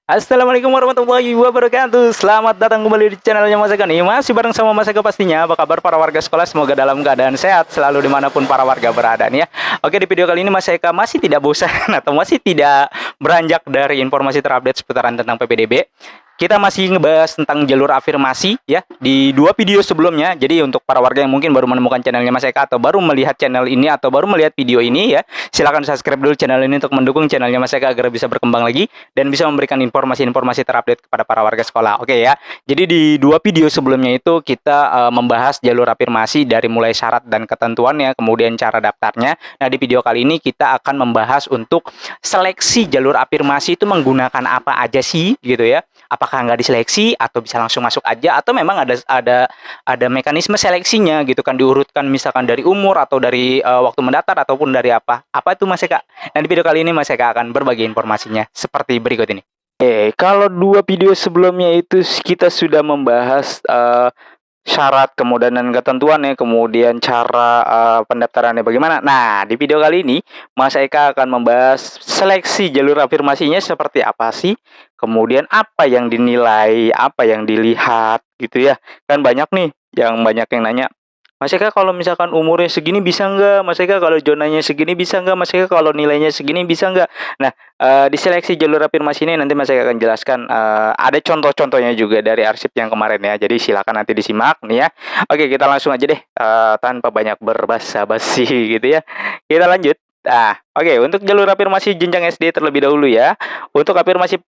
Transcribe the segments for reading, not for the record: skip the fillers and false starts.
Assalamualaikum warahmatullahi wabarakatuh. Selamat datang kembali di channelnya Mas Eka nih. Masih bareng sama Mas Eka pastinya. Apa kabar para warga sekolah? Semoga dalam keadaan sehat selalu dimanapun para warga berada nih ya. Oke, di video kali ini Mas Eka masih tidak bosan atau masih tidak beranjak dari informasi terupdate seputaran tentang PPDB. Kita masih ngebahas tentang jalur afirmasi ya di dua video sebelumnya. Jadi untuk para warga yang mungkin baru menemukan channelnya Mas Eka atau baru melihat channel ini atau baru melihat video ini ya, silakan subscribe dulu channel ini untuk mendukung channelnya Mas Eka agar bisa berkembang lagi dan bisa memberikan informasi-informasi terupdate kepada para warga sekolah. Oke ya. Jadi di dua video sebelumnya itu kita membahas jalur afirmasi dari mulai syarat dan ketentuannya, kemudian cara daftarnya. Nah, di video kali ini kita akan membahas untuk seleksi jalur afirmasi itu menggunakan apa aja sih gitu ya. Apakah nggak diseleksi atau bisa langsung masuk aja atau memang ada mekanisme seleksinya gitu kan, diurutkan misalkan dari umur atau dari waktu mendaftar ataupun dari apa itu Mas Eka. Nah, di video kali ini Mas Eka akan berbagi informasinya seperti berikut ini. Kalau dua video sebelumnya itu kita sudah membahas syarat, kemudian dan ketentuannya, kemudian cara pendaftarannya bagaimana. Nah, di video kali ini Mas Eka akan membahas seleksi jalur afirmasinya seperti apa sih, kemudian apa yang dinilai, apa yang dilihat gitu ya. Kan banyak nih yang nanya, Mas Eka kalau misalkan umurnya segini bisa nggak? Mas Eka kalau zonanya segini bisa nggak? Mas Eka kalau nilainya segini bisa nggak? Nah, di seleksi jalur afirmasi ini nanti Mas Eka akan jelaskan, ada contoh-contohnya juga dari arsip yang kemarin ya. Jadi silakan nanti disimak nih ya. Oke, kita langsung aja deh, tanpa banyak berbasa-basi gitu ya. Kita lanjut. Oke, untuk jalur afirmasi jenjang SD terlebih dahulu ya. Untuk afirmasi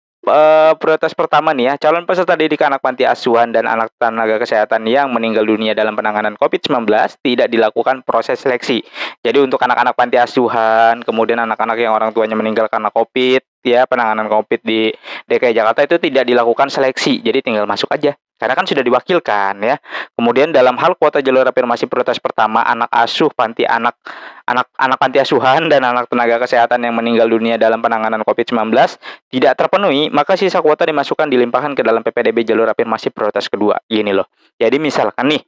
prioritas pertama nih ya, calon peserta didik anak panti asuhan dan anak tenaga kesehatan yang meninggal dunia dalam penanganan COVID-19 tidak dilakukan proses seleksi. Jadi untuk anak-anak panti asuhan, kemudian anak-anak yang orang tuanya meninggal karena COVID, ya penanganan COVID di DKI Jakarta itu tidak dilakukan seleksi, jadi tinggal masuk aja. Karena kan sudah diwakilkan ya. Kemudian dalam hal kuota jalur afirmasi prioritas pertama, anak asuh panti anak panti asuhan dan anak tenaga kesehatan yang meninggal dunia dalam penanganan COVID-19 tidak terpenuhi, maka sisa kuota dimasukkan dilimpahkan ke dalam PPDB jalur afirmasi prioritas kedua. Gini loh. Jadi misalkan nih,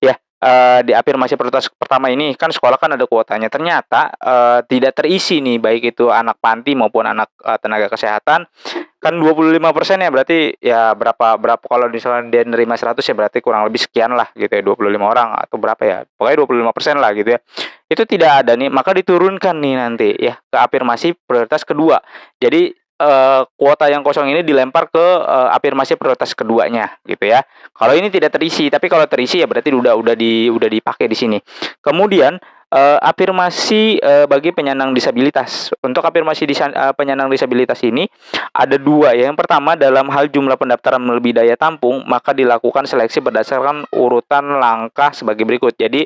ya di afirmasi prioritas pertama ini kan sekolah kan ada kuotanya. Ternyata tidak terisi nih, baik itu anak panti maupun anak tenaga kesehatan. Kan 25% ya, berarti ya berapa berapa kalau misalnya dia nerima 100 ya berarti kurang lebih sekian lah gitu ya, 25 orang atau berapa ya. Pokoknya 25% lah gitu ya. Itu tidak ada nih, maka diturunkan nih nanti ya ke afirmasi prioritas kedua. Jadi kuota yang kosong ini dilempar ke afirmasi prioritas keduanya gitu ya. Kalau ini tidak terisi, tapi kalau terisi ya berarti udah dipakai di sini. Kemudian afirmasi bagi penyandang disabilitas. Untuk afirmasi penyandang disabilitas ini ada dua ya. Yang pertama, dalam hal jumlah pendaftaran melebihi daya tampung, maka dilakukan seleksi berdasarkan urutan langkah sebagai berikut. Jadi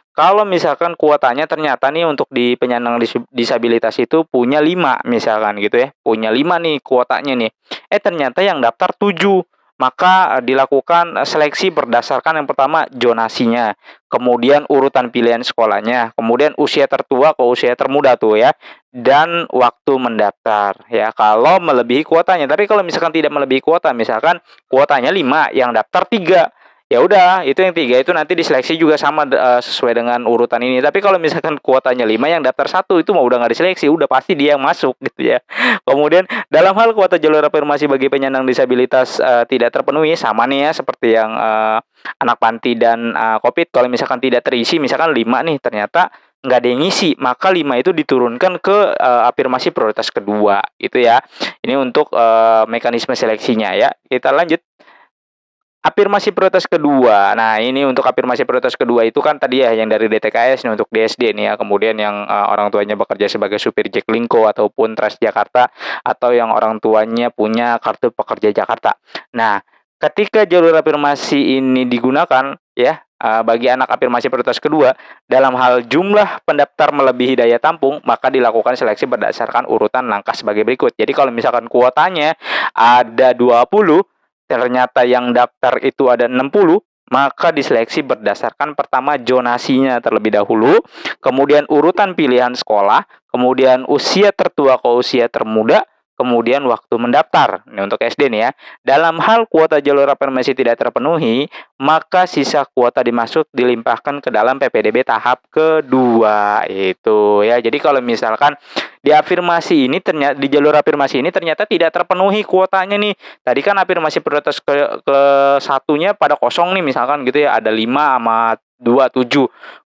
kalau misalkan kuotanya ternyata nih untuk di penyandang disabilitas itu punya 5 misalkan gitu ya. Punya 5 nih kuotanya nih. Ternyata yang daftar 7. Maka dilakukan seleksi berdasarkan yang pertama zonasinya, kemudian urutan pilihan sekolahnya, kemudian usia tertua ke usia termuda tuh ya, dan waktu mendaftar ya kalau melebihi kuotanya. Tapi kalau misalkan tidak melebihi kuota, misalkan kuotanya 5, yang daftar 3, ya udah itu yang 3 itu nanti diseleksi juga sama sesuai dengan urutan ini. Tapi kalau misalkan kuotanya 5, yang daftar 1 itu mau udah nggak diseleksi, udah pasti dia yang masuk gitu ya. Kemudian dalam hal kuota jalur afirmasi bagi penyandang disabilitas tidak terpenuhi, sama nih ya seperti yang anak panti dan COVID. Kalau misalkan tidak terisi, misalkan 5 nih ternyata nggak ada yang ngisi, maka 5 itu diturunkan ke afirmasi prioritas kedua gitu ya. Ini untuk mekanisme seleksinya ya. Kita lanjut. Afirmasi prioritas kedua. Nah, ini untuk afirmasi prioritas kedua itu kan tadi ya yang dari DTKS nih untuk DSD nih ya. Kemudian yang orang tuanya bekerja sebagai supir Jaklingko ataupun Transjakarta, atau yang orang tuanya punya kartu pekerja Jakarta. Nah, ketika jalur afirmasi ini digunakan ya bagi anak afirmasi prioritas kedua, dalam hal jumlah pendaftar melebihi daya tampung, maka dilakukan seleksi berdasarkan urutan langkah sebagai berikut. Jadi kalau misalkan kuotanya ada 20, ternyata yang daftar itu ada 60, maka diseleksi berdasarkan pertama zonasinya terlebih dahulu, kemudian urutan pilihan sekolah, kemudian usia tertua ke usia termuda, kemudian waktu mendaftar. Ini untuk SD nih ya. Dalam hal kuota jalur afirmasi tidak terpenuhi, maka sisa kuota dimasuk dilimpahkan ke dalam PPDB tahap kedua itu ya. Jadi kalau misalkan di afirmasi ini ternyata di jalur afirmasi ini ternyata tidak terpenuhi kuotanya nih. Tadi kan afirmasi prioritas ke satunya pada kosong nih misalkan gitu ya, ada 5 sama 2 7.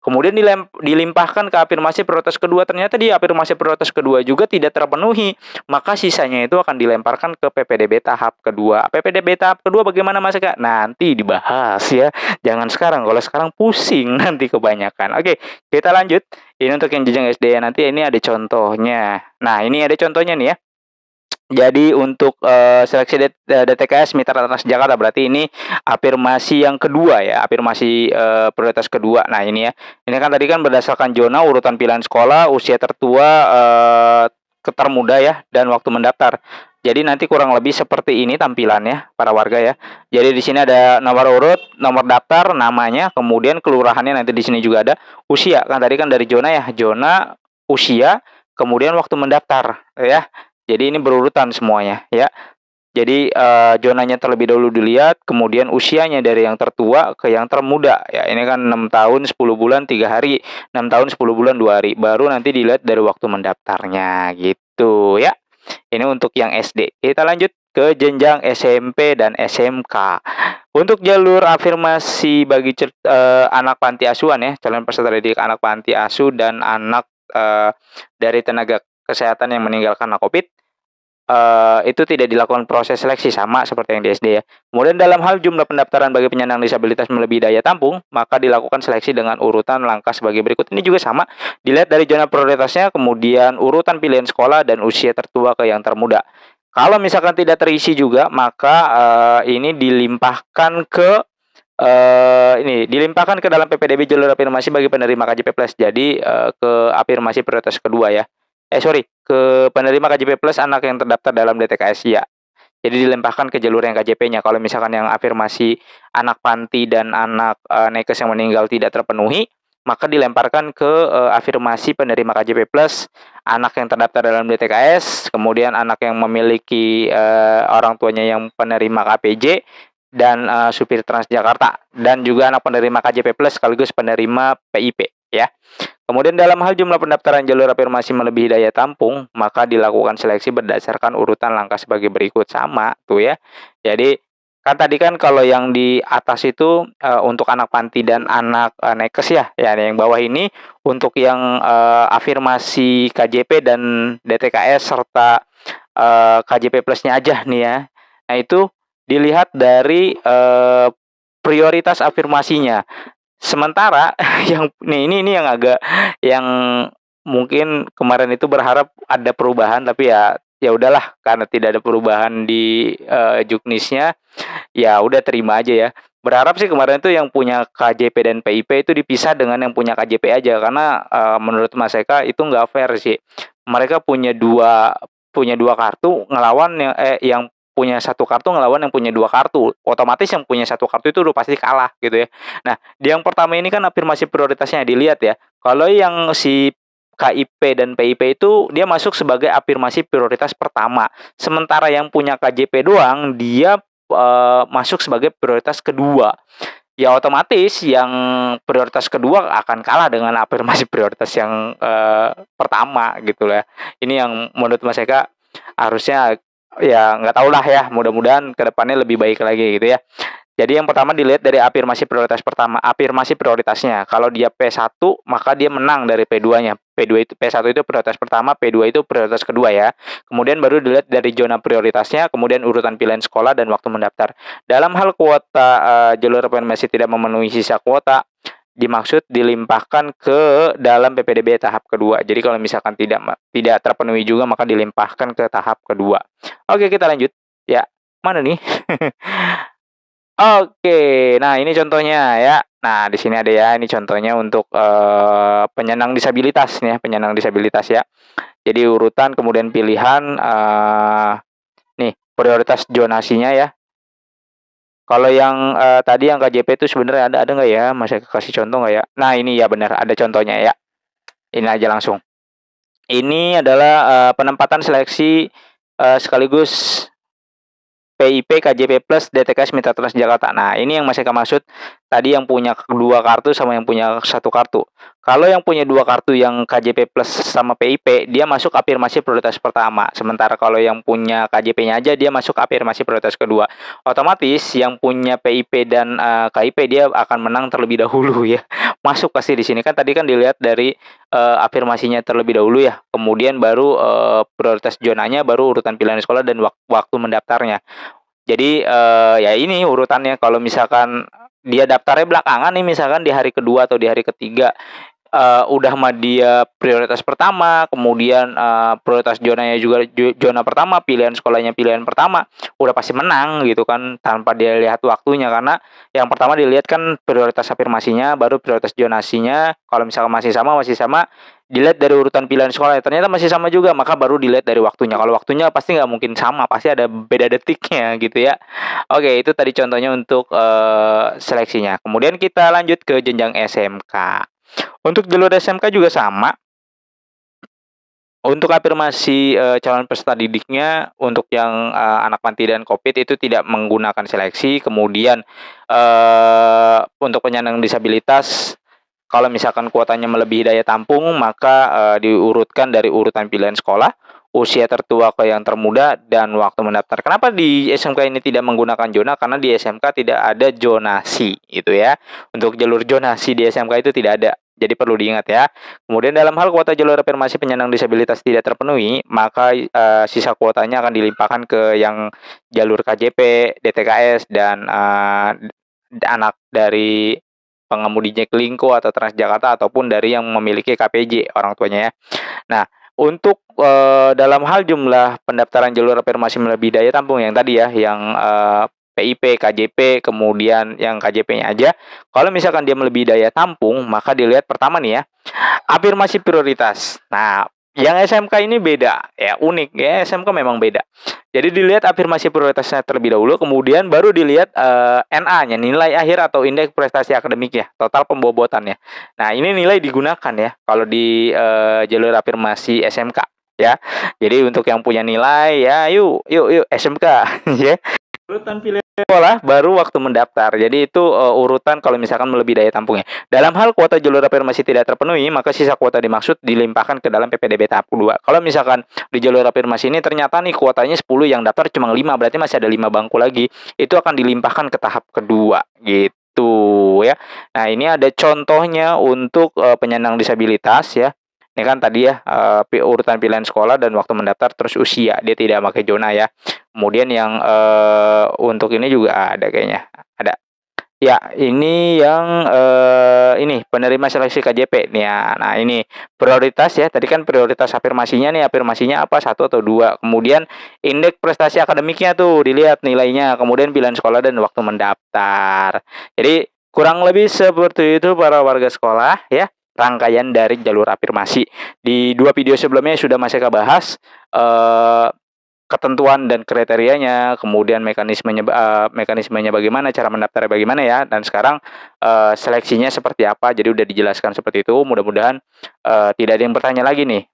Kemudian dilimpahkan ke afirmasi prioritas kedua, ternyata di afirmasi prioritas kedua juga tidak terpenuhi. Maka sisanya itu akan dilemparkan ke PPDB tahap kedua. PPDB tahap kedua bagaimana Mas Eka? Nanti dibahas ya. Jangan sekarang, kalau sekarang pusing nanti kebanyakan. Oke, kita lanjut. Ini untuk yang jenjang SD ya, nanti ini ada contohnya. Nah, ini ada contohnya nih ya. Jadi untuk seleksi DTKS Mitra Transjakarta, berarti ini afirmasi yang kedua ya, afirmasi prioritas kedua. Nah ini ya, ini kan tadi kan berdasarkan zona, urutan pilihan sekolah, usia tertua, termuda ya, dan waktu mendaftar. Jadi nanti kurang lebih seperti ini tampilannya para warga ya. Jadi di sini ada nomor urut, nomor daftar, namanya, kemudian kelurahannya, nanti di sini juga ada usia. Kan tadi kan dari zona ya, zona, usia, kemudian waktu mendaftar ya. Jadi ini berurutan semuanya ya. Jadi zonanya terlebih dahulu dilihat, kemudian usianya dari yang tertua ke yang termuda ya. Ini kan 6 tahun 10 bulan 3 hari, 6 tahun 10 bulan 2 hari. Baru nanti dilihat dari waktu mendaftarnya gitu ya. Ini untuk yang SD. Kita lanjut ke jenjang SMP dan SMK. Untuk jalur afirmasi bagi anak panti asuhan ya, calon peserta didik anak panti asuh dan anak dari tenaga kesehatan yang meninggal karena COVID, itu tidak dilakukan proses seleksi, sama seperti yang di SD ya. Kemudian dalam hal jumlah pendaftaran bagi penyandang disabilitas melebihi daya tampung, maka dilakukan seleksi dengan urutan langkah sebagai berikut. Ini juga sama, dilihat dari zona prioritasnya, kemudian urutan pilihan sekolah dan usia tertua ke yang termuda. Kalau misalkan tidak terisi juga, maka ini dilimpahkan ke dalam PPDB jalur afirmasi bagi penerima KJP Plus. Jadi ke afirmasi prioritas kedua ya. Ke penerima KJP Plus anak yang terdaftar dalam DTKS ya. Jadi dilempahkan ke jalur yang KJP-nya. Kalau misalkan yang afirmasi anak panti dan anak nakes yang meninggal tidak terpenuhi, maka dilemparkan ke afirmasi penerima KJP Plus anak yang terdaftar dalam DTKS, kemudian anak yang memiliki orang tuanya yang penerima KPJ dan supir Transjakarta, dan juga anak penerima KJP Plus sekaligus penerima PIP ya. Kemudian dalam hal jumlah pendaftaran jalur afirmasi melebihi daya tampung, maka dilakukan seleksi berdasarkan urutan langkah sebagai berikut, sama tuh ya. Jadi kan tadi kan kalau yang di atas itu untuk anak panti dan anak nakes ya, yang bawah ini untuk yang afirmasi KJP dan DTKS serta KJP Plusnya aja nih ya. Nah itu dilihat dari prioritas afirmasinya. Sementara ini yang agak, yang mungkin kemarin itu berharap ada perubahan, tapi ya udahlah, karena tidak ada perubahan di juknisnya, ya udah terima aja ya. Berharap sih kemarin itu yang punya KJP dan PIP itu dipisah dengan yang punya KJP aja, karena menurut Mas Eka itu nggak fair sih. Mereka punya dua kartu ngelawan yang punya satu kartu ngelawan yang punya 2 kartu. Otomatis yang punya satu kartu itu udah pasti kalah gitu ya. Nah, di yang pertama ini kan afirmasi prioritasnya dilihat ya. Kalau yang si KIP dan PIP itu dia masuk sebagai afirmasi prioritas pertama. Sementara yang punya KJP doang dia masuk sebagai prioritas kedua. Ya otomatis yang prioritas kedua akan kalah dengan afirmasi prioritas yang pertama gitu ya. Ini yang menurut Mas Eka harusnya, ya nggak tahu lah ya, mudah-mudahan kedepannya lebih baik lagi gitu ya. Jadi yang pertama dilihat dari afirmasi prioritas pertama, afirmasi prioritasnya. Kalau dia P1 maka dia menang dari P2-nya. P1 itu prioritas pertama, P2 itu prioritas kedua ya. Kemudian baru dilihat dari zona prioritasnya, kemudian urutan pilihan sekolah dan waktu mendaftar. Dalam hal kuota jalur afirmasi tidak memenuhi sisa kuota, dimaksud dilimpahkan ke dalam PPDB tahap kedua. Jadi kalau misalkan tidak terpenuhi juga maka dilimpahkan ke tahap kedua. Oke, kita lanjut. Ya, mana nih? Oke, nah ini contohnya ya. Nah, di sini ada ya, ini contohnya untuk penyandang disabilitas nih, penyandang disabilitas ya. Jadi urutan kemudian pilihan nih prioritas zonasinya ya. Kalau yang tadi yang KJP itu sebenarnya ada nggak ya? Masih kasih contoh nggak ya? Nah ini ya benar, ada contohnya ya. Ini aja langsung. Ini adalah penempatan seleksi sekaligus PIP, KJP Plus, DTKS Mitra Transjakarta. Nah, ini yang Mas Eka maksud tadi yang punya 2 kartu sama yang punya 1 kartu. Kalau yang punya 2 kartu yang KJP Plus sama PIP, dia masuk afirmasi prioritas pertama. Sementara kalau yang punya KJP-nya aja dia masuk afirmasi prioritas kedua. Otomatis yang punya PIP dan KIP dia akan menang terlebih dahulu ya. Masuk pasti di sini kan tadi kan dilihat dari afirmasinya terlebih dahulu ya. Kemudian baru prioritas zonanya, baru urutan pilihan sekolah dan waktu mendaftarnya. Jadi ya ini urutannya. Kalau misalkan dia daftarnya belakangan nih, misalkan di hari kedua atau di hari ketiga, udah mah dia prioritas pertama, kemudian prioritas zonanya juga zona pertama, pilihan sekolahnya pilihan pertama, udah pasti menang gitu kan, tanpa dia lihat waktunya. Karena yang pertama dilihat kan prioritas afirmasinya, baru prioritas zonasinya. Kalau misalkan masih sama, dilihat dari urutan pilihan sekolah. Ternyata masih sama juga, maka baru dilihat dari waktunya. Kalau waktunya pasti nggak mungkin sama, pasti ada beda detiknya gitu ya. Oke, itu tadi contohnya untuk seleksinya. Kemudian kita lanjut ke jenjang SMK. Untuk jalur SMK juga sama. Untuk afirmasi calon peserta didiknya, untuk yang anak panti dan Covid itu tidak menggunakan seleksi. Kemudian untuk penyandang disabilitas, kalau misalkan kuotanya melebihi daya tampung, maka diurutkan dari urutan pilihan sekolah, usia tertua ke yang termuda, dan waktu mendaftar. Kenapa di SMK ini tidak menggunakan zona? Karena di SMK tidak ada zonasi, gitu ya. Untuk jalur zonasi di SMK itu tidak ada. Jadi perlu diingat ya. Kemudian dalam hal kuota jalur afirmasi penyandang disabilitas tidak terpenuhi, maka sisa kuotanya akan dilimpahkan ke yang jalur KJP, DTKS, dan anak dari pengemudi Jaklingko atau Transjakarta, ataupun dari yang memiliki KPJ orang tuanya ya. Nah, untuk dalam hal jumlah pendaftaran jalur afirmasi melebihi daya tampung yang tadi ya, yang PIP, KJP, kemudian yang KJP-nya aja. Kalau misalkan dia melebihi daya tampung, maka dilihat pertama nih ya, afirmasi prioritas. Nah, yang SMK ini beda ya, unik ya, SMK memang beda. Jadi dilihat afirmasi prioritasnya terlebih dahulu, kemudian baru dilihat NA-nya, nilai akhir atau indeks prestasi akademik ya, total pembobotannya. Nah, ini nilai digunakan ya kalau di jalur afirmasi SMK ya. Jadi untuk yang punya nilai ya, yuk SMK ya. Urutan pilihan sekolah baru waktu mendaftar. Jadi itu urutan kalau misalkan melebihi daya tampungnya. Dalam hal kuota jalur afirmasi tidak terpenuhi, maka sisa kuota dimaksud dilimpahkan ke dalam PPDB tahap 2. Kalau misalkan di jalur afirmasi ini ternyata nih kuotanya 10, yang daftar cuma 5, berarti masih ada 5 bangku lagi. Itu akan dilimpahkan ke tahap kedua gitu ya. Nah, ini ada contohnya untuk penyandang disabilitas ya. Ini kan tadi ya urutan pilihan sekolah dan waktu mendaftar, terus usia, dia tidak pakai zona ya. Kemudian yang untuk ini juga ada kayaknya. Ada. Ya, ini yang ini penerima seleksi KJP nih ya. Nah, ini prioritas ya. Tadi kan prioritas afirmasinya nih, afirmasinya apa? 1 atau 2. Kemudian indeks prestasi akademiknya tuh dilihat nilainya, kemudian pilihan sekolah dan waktu mendaftar. Jadi kurang lebih seperti itu para warga sekolah ya. Rangkaian dari jalur afirmasi. Di 2 video sebelumnya sudah Mas Eka bahas ketentuan dan kriterianya, kemudian mekanismenya bagaimana, cara mendaftarnya bagaimana ya, dan sekarang seleksinya seperti apa. Jadi udah dijelaskan seperti itu. Mudah-mudahan tidak ada yang bertanya lagi nih,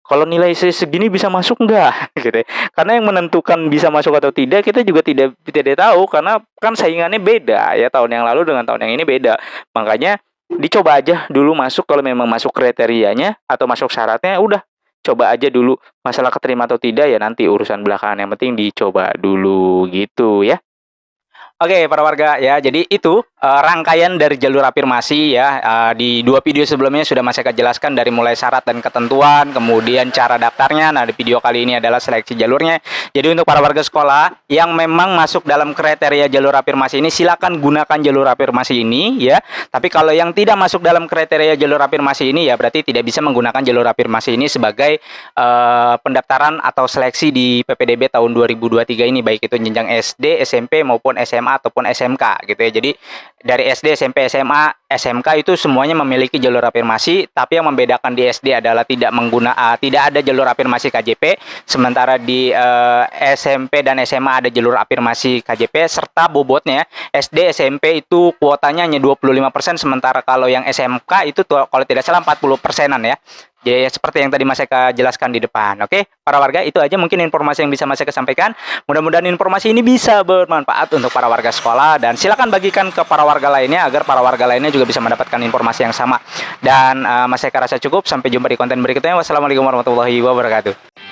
kalau nilai segini bisa masuk enggak gitu ya. Karena yang menentukan bisa masuk atau tidak kita juga tidak tahu, karena kan saingannya beda ya, tahun yang lalu dengan tahun yang ini beda. Makanya dicoba aja dulu masuk, kalau memang masuk kriterianya atau masuk syaratnya, udah coba aja dulu. Masalah keterima atau tidak ya nanti urusan belakangan, yang penting dicoba dulu gitu ya. Oke, para warga ya, jadi itu rangkaian dari jalur afirmasi ya. Di 2 video sebelumnya sudah Mas Eka jelaskan dari mulai syarat dan ketentuan, kemudian cara daftarnya. Nah, di video kali ini adalah seleksi jalurnya. Jadi untuk para warga sekolah yang memang masuk dalam kriteria jalur afirmasi ini, silakan gunakan jalur afirmasi ini ya. Tapi kalau yang tidak masuk dalam kriteria jalur afirmasi ini ya berarti tidak bisa menggunakan jalur afirmasi ini sebagai pendaftaran atau seleksi di PPDB tahun 2023 ini, baik itu jenjang SD, SMP maupun SMA ataupun SMK gitu ya. Jadi dari SD, SMP, SMA, SMK itu semuanya memiliki jalur afirmasi, tapi yang membedakan di SD adalah tidak ada jalur afirmasi KJP, sementara di SMP dan SMA ada jalur afirmasi KJP serta bobotnya. SD, SMP itu kuotanya hanya 25%, sementara kalau yang SMK itu kalau tidak salah 40%-an ya. Jadi seperti yang tadi Mas Eka jelaskan di depan. Oke, para warga itu aja mungkin informasi yang bisa Mas Eka sampaikan. Mudah-mudahan informasi ini bisa bermanfaat untuk para warga sekolah dan silakan bagikan ke para warga lainnya agar para warga lainnya juga bisa mendapatkan informasi yang sama. Dan Mas Eka rasa cukup. Sampai jumpa di konten berikutnya. Wassalamualaikum warahmatullahi wabarakatuh.